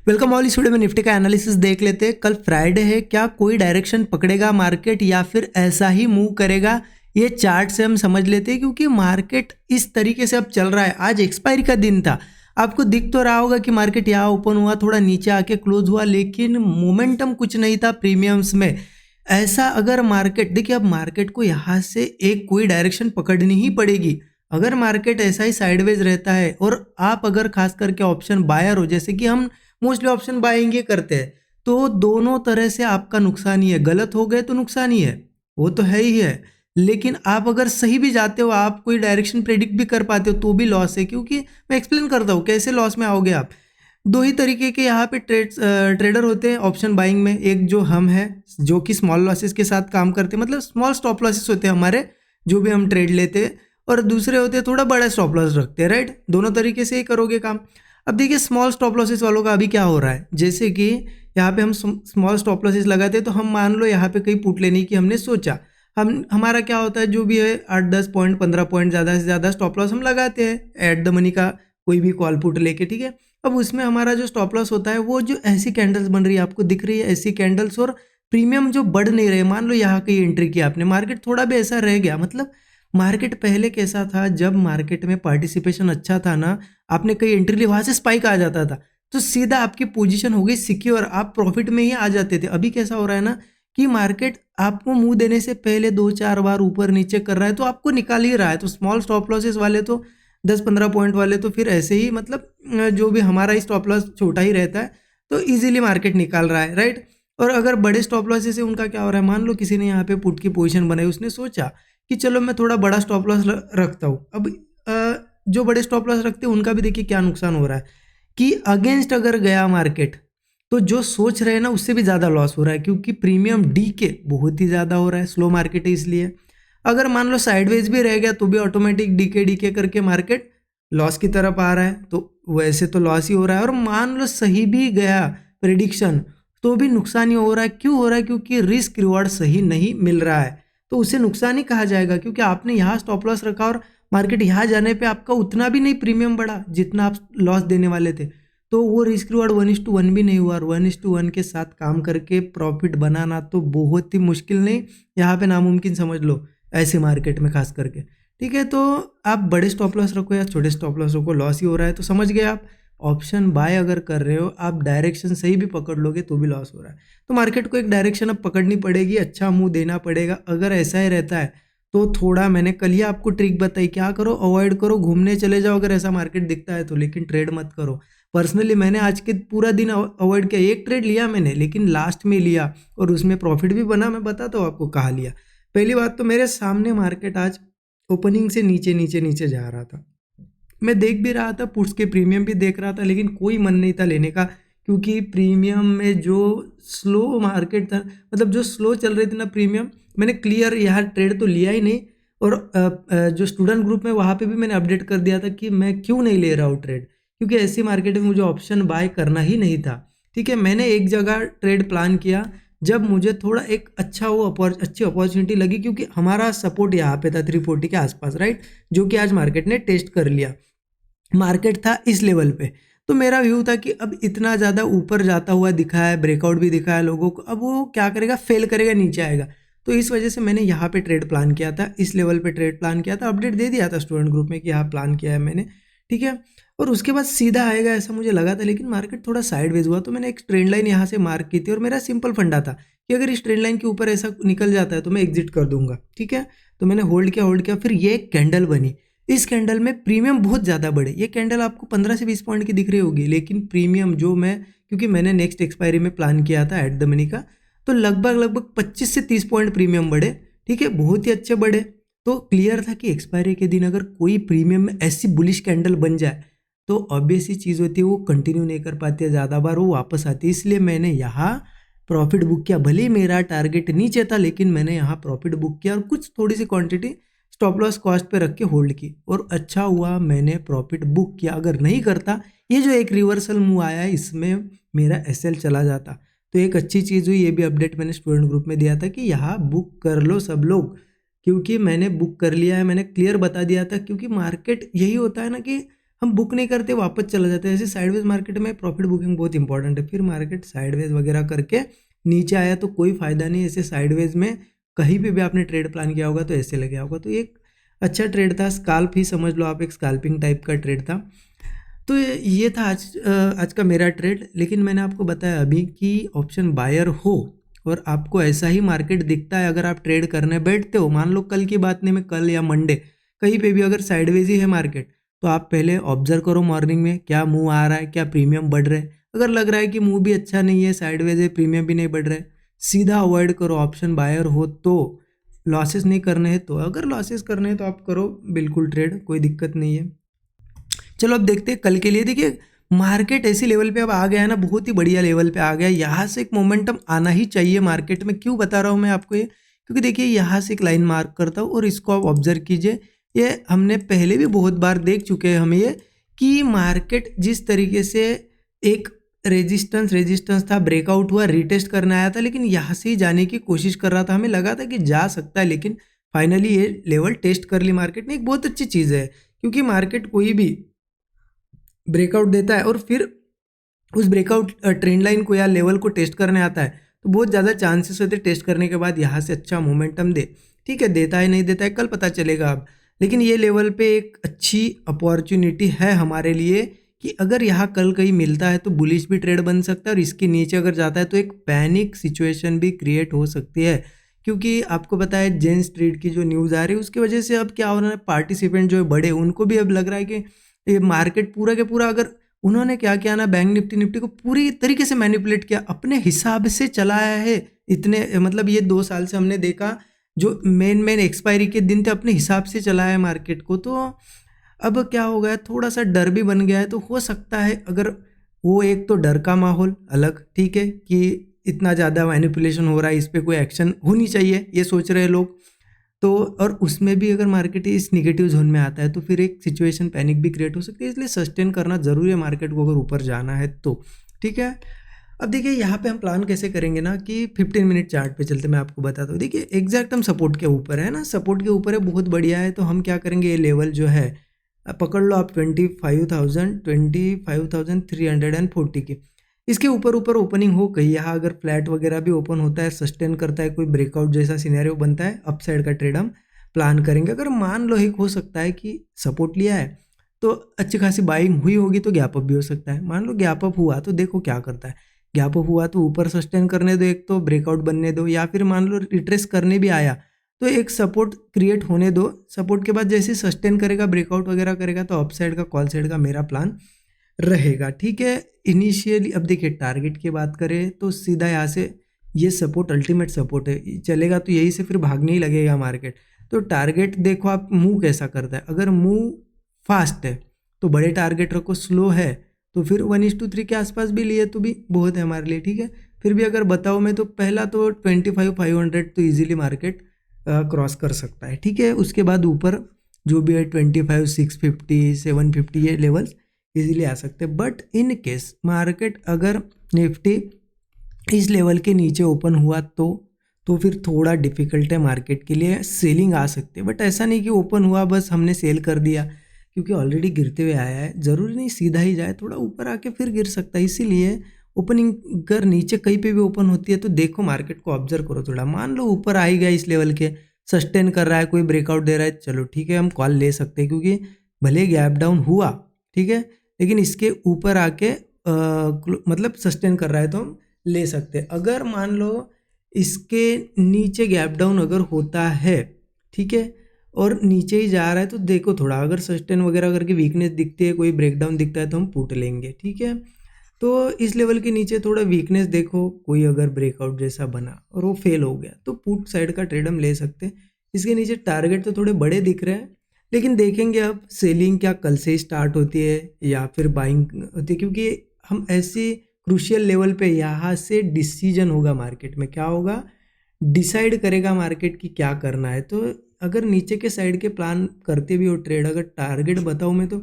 Welcome all. इस video में Nifty का एनालिसिस देख लेते हैं। कल फ्राइडे है, क्या कोई डायरेक्शन पकड़ेगा मार्केट या फिर ऐसा ही मूव करेगा, ये चार्ट से हम समझ लेते हैं। क्योंकि मार्केट इस तरीके से अब चल रहा है। आज एक्सपायरी का दिन था, आपको दिख तो रहा होगा कि मार्केट यहाँ ओपन हुआ, थोड़ा नीचे आके क्लोज हुआ, लेकिन मोमेंटम कुछ नहीं था प्रीमियम्स में। ऐसा अगर मार्केट, देखिए अब मार्केट को यहाँ से एक कोई डायरेक्शन पकड़नी ही पड़ेगी। अगर मार्केट ऐसा ही साइडवेज रहता है और आप अगर खास करके ऑप्शन बायर हो, जैसे कि हम मोस्टली ऑप्शन बाइंग ही करते हैं, तो दोनों तरह से आपका नुकसान ही है। गलत हो गए तो नुकसान ही है, वो तो है ही है। लेकिन आप अगर सही भी जाते हो, आप कोई डायरेक्शन प्रेडिक्ट भी कर पाते हो, तो भी लॉस है। क्योंकि मैं एक्सप्लेन करता हूँ कैसे लॉस में आओगे आप। दो ही तरीके के यहाँ पे ट्रेडर होते हैं ऑप्शन बाइंग में। एक जो हम हैं, जो कि स्मॉल लॉसेस के साथ काम करते हैं, मतलब स्मॉल स्टॉप लॉसेस होते हैं हमारे, जो भी हम ट्रेड लेते हैं। और दूसरे होते हैं थोड़ा बड़ा स्टॉप लॉस रखते हैं, राइट। दोनों तरीके से ही करोगे काम। अब देखिए स्मॉल स्टॉप लॉसेस वालों का अभी क्या हो रहा है, जैसे कि यहाँ पे हम स्मॉल स्टॉप लॉसेस लगाते हैं, तो हम मान लो यहाँ पे कहीं पुट लेने की हमने सोचा। हमारा क्या होता है, जो भी है 8-10 पॉइंट 15 पॉइंट ज़्यादा से ज़्यादा स्टॉप लॉस हम लगाते हैं एट द मनी का, कोई भी कॉल पुट लेके, ठीक है। अब उसमें हमारा जो स्टॉप लॉस होता है, वो जो ऐसी कैंडल्स बन रही है, आपको दिख रही है ऐसी कैंडल्स, और प्रीमियम जो बढ़ नहीं रहे। मान लो यहाँ कहीं एंट्री किया आपने, मार्केट थोड़ा भी ऐसा रह गया, मतलब मार्केट पहले कैसा था, जब मार्केट में पार्टिसिपेशन अच्छा था ना, आपने कहीं एंट्री ली, वहां से स्पाइक आ जाता था, तो सीधा आपकी पोजीशन हो गई सिक्योर, आप प्रॉफिट में ही आ जाते थे। अभी कैसा हो रहा है ना, कि मार्केट आपको मुंह देने से पहले 2-4 बार ऊपर नीचे कर रहा है, तो आपको निकाल ही रहा है। तो स्मॉल स्टॉप लॉसेस वाले तो 10-15 पॉइंट वाले तो फिर ऐसे ही, मतलब जो भी हमारा स्टॉप लॉस छोटा ही रहता है, तो इजीली मार्केट निकाल रहा है, राइट। और अगर बड़े स्टॉप लॉसेस है, उनका क्या हो रहा है, मान लो किसी ने यहाँ पे पुट की पोजीशन बनाई, उसने सोचा कि चलो मैं थोड़ा बड़ा स्टॉप लॉस रखता हूँ। अब जो बड़े स्टॉप लॉस रखते हैं उनका भी देखिए क्या नुकसान हो रहा है, कि अगेंस्ट अगर गया मार्केट, तो जो सोच रहे हैं ना उससे भी ज़्यादा लॉस हो रहा है। क्योंकि प्रीमियम डी के बहुत ही ज़्यादा हो रहा है, स्लो मार्केट है इसलिए। अगर मान लो साइडवेज भी रह गया, तो भी ऑटोमेटिक डी के करके मार्केट लॉस की तरफ आ रहा है, तो वैसे तो लॉस ही हो रहा है। और मान लो सही भी गया प्रेडिक्शन, तो भी नुकसान ही हो रहा है। क्यों हो रहा है, क्योंकि रिस्क रिवॉर्ड सही नहीं मिल रहा है, तो उसे नुकसान ही कहा जाएगा। क्योंकि आपने यहाँ स्टॉप लॉस रखा और मार्केट यहाँ जाने पे आपका उतना भी नहीं प्रीमियम बढ़ा जितना आप लॉस देने वाले थे, तो वो रिस्क रिवॉर्ड 1:1 भी नहीं हुआ। और 1:1 के साथ काम करके प्रॉफिट बनाना तो बहुत ही मुश्किल नहीं, यहाँ पे नामुमकिन समझ लो, ऐसे मार्केट में खास करके, ठीक है। तो आप बड़े स्टॉप लॉस रखो या छोटे स्टॉप लॉस रखो, लॉस ही हो रहा है, तो समझ गए आप। ऑप्शन बाय अगर कर रहे हो आप, डायरेक्शन सही भी पकड़ लोगे तो भी लॉस हो रहा है। तो मार्केट को एक डायरेक्शन अब पकड़नी पड़ेगी, अच्छा मुंह देना पड़ेगा। अगर ऐसा ही रहता है तो थोड़ा, मैंने कल ही आपको ट्रिक बताई, क्या करो, अवॉइड करो, घूमने चले जाओ अगर ऐसा मार्केट दिखता है तो, लेकिन ट्रेड मत करो। पर्सनली मैंने आज के पूरा दिन अवॉइड किया। एक ट्रेड लिया मैंने, लेकिन लास्ट में लिया और उसमें प्रॉफिट भी बना। मैं बताता हूँ आपको कहाँ लिया। पहली बात तो, मेरे सामने मार्केट आज ओपनिंग से नीचे नीचे नीचे जा रहा था, मैं देख भी रहा था, पुट्स के प्रीमियम भी देख रहा था, लेकिन कोई मन नहीं था लेने का। क्योंकि प्रीमियम में जो स्लो मार्केट था, मतलब जो स्लो चल रही थी ना प्रीमियम, मैंने क्लियर यहाँ ट्रेड तो लिया ही नहीं। और जो स्टूडेंट ग्रुप में वहाँ पे भी मैंने अपडेट कर दिया था कि मैं क्यों नहीं ले रहा हूँ ट्रेड, क्योंकि ऐसी मार्केट में मुझे ऑप्शन बाय करना ही नहीं था, ठीक है। मैंने एक जगह ट्रेड प्लान किया जब मुझे थोड़ा एक अच्छा वो अच्छी अपॉर्चुनिटी लगी, क्योंकि हमारा सपोर्ट यहाँ पे था 340 के आसपास, राइट, जो कि आज मार्केट ने टेस्ट कर लिया। मार्केट था इस लेवल पे, तो मेरा व्यू था कि अब इतना ज़्यादा ऊपर जाता हुआ दिखा है, ब्रेकआउट भी दिखा है लोगों को, अब वो क्या करेगा, फेल करेगा, नीचे आएगा। तो इस वजह से मैंने यहाँ पे ट्रेड प्लान किया था, इस लेवल पे ट्रेड प्लान किया था, अपडेट दे दिया था स्टूडेंट ग्रुप में कि यहाँ प्लान किया है मैंने, ठीक है। और उसके बाद सीधा आएगा ऐसा मुझे लगा था, लेकिन मार्केट थोड़ा साइडवेज हुआ, तो मैंने एक ट्रेंड लाइन यहाँ से मार्क की थी। और मेरा सिंपल फंडा था कि अगर इस ट्रेंड लाइन के ऊपर ऐसा निकल जाता है तो मैं एग्जिट कर दूंगा, ठीक है। तो मैंने होल्ड किया, फिर ये एक कैंडल बनी। इस कैंडल में प्रीमियम बहुत ज़्यादा बढ़े। ये कैंडल आपको 15 से 20 पॉइंट की दिख रही होगी, लेकिन प्रीमियम जो मैं, क्योंकि मैंने नेक्स्ट एक्सपायरी में प्लान किया था एट द मनी का, तो लगभग 25 से 30 पॉइंट प्रीमियम बढ़े, ठीक है, बहुत ही अच्छे बढ़े। तो क्लियर था कि एक्सपायरी के दिन अगर कोई प्रीमियम में ऐसी बुलिश कैंडल बन जाए, तो ऑब्वियस ही चीज़ होती है, वो कंटिन्यू नहीं कर पाती है, ज़्यादा बार वो वापस आती है। इसलिए मैंने यहाँ प्रॉफिट बुक किया। भले ही मेरा टारगेट नीचे था, लेकिन मैंने यहाँ प्रॉफिट बुक किया और कुछ थोड़ी सी क्वांटिटी स्टॉप लॉस कॉस्ट पे रख के होल्ड की, और अच्छा हुआ मैंने प्रॉफिट बुक किया। अगर नहीं करता, ये जो एक रिवर्सल मूव आया है, इसमें मेरा एसएल चला जाता, तो एक अच्छी चीज़ हुई। ये भी अपडेट मैंने स्टूडेंट ग्रुप में दिया था कि यहाँ बुक कर लो सब लोग, क्योंकि मैंने बुक कर लिया है, मैंने क्लियर बता दिया था। क्योंकि मार्केट यही होता है ना, कि हम बुक नहीं करते, वापस चला जाते हैं। ऐसे साइडवेज मार्केट में प्रॉफिट बुकिंग बहुत इंपॉर्टेंट है। फिर मार्केट साइडवेज वगैरह करके नीचे आया तो कोई फ़ायदा नहीं। ऐसे साइडवेज में कहीं पे भी आपने ट्रेड प्लान किया होगा तो ऐसे लगे होगा। तो एक अच्छा ट्रेड था, स्काल्प ही समझ लो आप, एक स्काल्पिंग टाइप का ट्रेड था। तो ये था आज का मेरा ट्रेड। लेकिन मैंने आपको बताया अभी कि ऑप्शन बायर हो और आपको ऐसा ही मार्केट दिखता है, अगर आप ट्रेड करने बैठते हो, मान लो कल की बात नहीं, मैं कल या मंडे कहीं पे भी अगर साइडवेज ही है मार्केट, तो आप पहले ऑब्जर्व करो मॉर्निंग में क्या मूव आ रहा है, क्या प्रीमियम बढ़ रहा है। अगर लग रहा है कि मूव भी अच्छा नहीं है, साइडवेज है, प्रीमियम भी नहीं बढ़ रहा है, सीधा अवॉइड करो। ऑप्शन बायर हो तो लॉसेस नहीं करने हैं, तो अगर लॉसेस करने हैं तो आप करो बिल्कुल ट्रेड, कोई दिक्कत नहीं है। चलो अब देखते हैं कल के लिए। देखिए मार्केट ऐसी लेवल पे अब आ गया है ना, बहुत ही बढ़िया लेवल पे आ गया है। यहाँ से एक मोमेंटम आना ही चाहिए मार्केट में। क्यों बता रहा हूँ मैं आपको ये, क्योंकि देखिए यहाँ से एक लाइन मार्क करता हूँ और इसको आप ऑब्जर्व कीजिए। ये हमने पहले भी बहुत बार देख चुके हैं हम ये, कि मार्केट जिस तरीके से एक रेजिस्टेंस था, ब्रेकआउट हुआ, रीटेस्ट करने आया था, लेकिन यहाँ से ही जाने की कोशिश कर रहा था। हमें लगा था कि जा सकता है, लेकिन फाइनली ये लेवल टेस्ट कर ली मार्केट ने। एक बहुत अच्छी चीज़ है, क्योंकि मार्केट कोई भी ब्रेकआउट देता है और फिर उस ब्रेकआउट ट्रेंड लाइन को या लेवल को टेस्ट करने आता है, तो बहुत ज़्यादा चांसेस होते हैं टेस्ट करने के बाद यहाँ से अच्छा मोमेंटम दे। ठीक है, देता है नहीं देता है कल पता चलेगा अब। लेकिन ये लेवल पे एक अच्छी अपॉर्चुनिटी है हमारे लिए कि अगर यहाँ कल कहीं मिलता है तो बुलिश भी ट्रेड बन सकता है, और इसके नीचे अगर जाता है तो एक पैनिक सिचुएशन भी क्रिएट हो सकती है। क्योंकि आपको पता है जेन स्ट्रीट की जो न्यूज़ आ रही है उसकी वजह से अब क्या हो रहा है, पार्टिसिपेंट जो है बड़े, उनको भी अब लग रहा है कि ये मार्केट पूरा के पूरा, अगर उन्होंने क्या किया ना, बैंक निफ्टी को पूरी तरीके से मैनिपुलेट किया, अपने हिसाब से चलाया है। इतने मतलब ये 2 साल से हमने देखा, जो मेन एक्सपायरी के दिन थे अपने हिसाब से चलाया है मार्केट को। तो अब क्या हो गया, थोड़ा सा डर भी बन गया है। तो हो सकता है अगर वो, एक तो डर का माहौल अलग, ठीक है, कि इतना ज़्यादा मैनिपुलेशन हो रहा है, इस पर कोई एक्शन होनी चाहिए, ये सोच रहे हैं लोग। तो और उसमें भी अगर मार्केट इस निगेटिव जोन में आता है तो फिर एक सिचुएशन पैनिक भी क्रिएट हो सकती है। इसलिए सस्टेन करना ज़रूरी है मार्केट को, अगर ऊपर जाना है तो। ठीक है, अब देखिए यहाँ पे हम प्लान कैसे करेंगे ना, कि 15 मिनट चार्ट पे चलते, मैं आपको बताता हूँ। देखिए एग्जैक्ट हम सपोर्ट के ऊपर है ना, सपोर्ट के ऊपर है, बहुत बढ़िया है। तो हम क्या करेंगे, ये लेवल जो है पकड़ लो आप 25,340 की, इसके ऊपर ओपनिंग हो गई। यहाँ अगर फ्लैट वगैरह भी ओपन होता है, सस्टेन करता है, कोई ब्रेकआउट जैसा सिनेरियो बनता है, अपसाइड का ट्रेड हम प्लान करेंगे। अगर मान लो एक हो सकता है कि सपोर्ट लिया है तो अच्छी खासी बाइंग हुई होगी, तो गैप अप भी हो सकता है। मान लो गैप अप हुआ तो देखो क्या करता है, गैप अप हुआ तो ऊपर सस्टेन करने दो, एक तो ब्रेकआउट बनने दो, या फिर मान लो रिट्रेस करने भी आया तो एक सपोर्ट क्रिएट होने दो। सपोर्ट के बाद जैसे सस्टेन करेगा, ब्रेकआउट वगैरह करेगा, तो अपसाइड का, कॉल साइड का मेरा प्लान रहेगा। ठीक है, इनिशियली अब देखिए टारगेट की बात करें तो सीधा यहाँ से ये सपोर्ट अल्टीमेट सपोर्ट है, चलेगा तो यही से फिर भागने ही लगेगा मार्केट। तो टारगेट देखो आप मूव कैसा करता है, अगर मूव फास्ट है तो बड़े टारगेट रखो, स्लो है तो फिर 1:3 के आसपास भी लिए तो भी बहुत है हमारे लिए। ठीक है, फिर भी अगर बताओ मैं तो पहला तो 25,500 तो ईजिली मार्केट क्रॉस कर सकता है। ठीक है, उसके बाद ऊपर जो भी है 25,650, 750 ये लेवल्स इजीली आ सकते हैं। बट इन केस मार्केट अगर निफ्टी इस लेवल के नीचे ओपन हुआ तो फिर थोड़ा डिफिकल्ट है मार्केट के लिए, सेलिंग आ सकती है। बट ऐसा नहीं कि ओपन हुआ बस हमने सेल कर दिया, क्योंकि ऑलरेडी गिरते हुए आया है, ज़रूरी नहीं सीधा ही जाए, थोड़ा ऊपर आके फिर गिर सकता है। इसीलिए ओपनिंग अगर नीचे कहीं पे भी ओपन होती है तो देखो मार्केट को ऑब्जर्व करो थोड़ा। मान लो ऊपर आ ही गया इस लेवल के, सस्टेन कर रहा है, कोई ब्रेकआउट दे रहा है, चलो ठीक है हम कॉल ले सकते हैं, क्योंकि भले गैप डाउन हुआ, ठीक है, लेकिन इसके ऊपर आके मतलब सस्टेन कर रहा है तो हम ले सकते हैं। अगर मान लो इसके नीचे गैप डाउन अगर होता है, ठीक है, और नीचे ही जा रहा है, तो देखो थोड़ा अगर सस्टेन वगैरह करके वीकनेस दिखती है, कोई ब्रेकडाउन दिखता है तो हम पुट लेंगे। ठीक है, तो इस लेवल के नीचे थोड़ा वीकनेस देखो, कोई अगर ब्रेकआउट जैसा बना और वो फेल हो गया तो पुट साइड का ट्रेड हम ले सकते हैं। इसके नीचे टारगेट तो थोड़े बड़े दिख रहे हैं, लेकिन देखेंगे अब सेलिंग क्या कल से ही स्टार्ट होती है या फिर बाइंग होती है, क्योंकि हम ऐसी क्रूशियल लेवल पे यहाँ से डिसीजन होगा मार्केट में, क्या होगा, डिसाइड करेगा मार्केट की क्या करना है। तो अगर नीचे के साइड के प्लान करते भी हो ट्रेड, अगर टारगेट बताऊँ मैं तो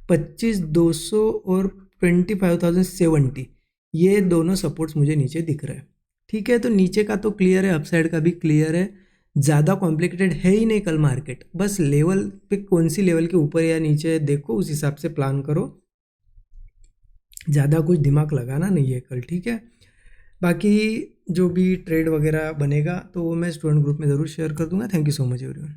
25,200 और 25,070 ये दोनों सपोर्ट्स मुझे नीचे दिख रहे हैं। ठीक है, तो नीचे का तो क्लियर है, अपसाइड का भी क्लियर है। ज़्यादा कॉम्प्लिकेटेड है ही नहीं कल मार्केट, बस लेवल पे कौन सी लेवल के ऊपर या नीचे देखो, उस हिसाब से प्लान करो, ज़्यादा कुछ दिमाग लगाना नहीं है कल, ठीक है। बाकी जो भी ट्रेड वगैरह बनेगा तो वो मैं स्टूडेंट ग्रुप में ज़रूर शेयर कर दूंगा। Thank you so much everyone.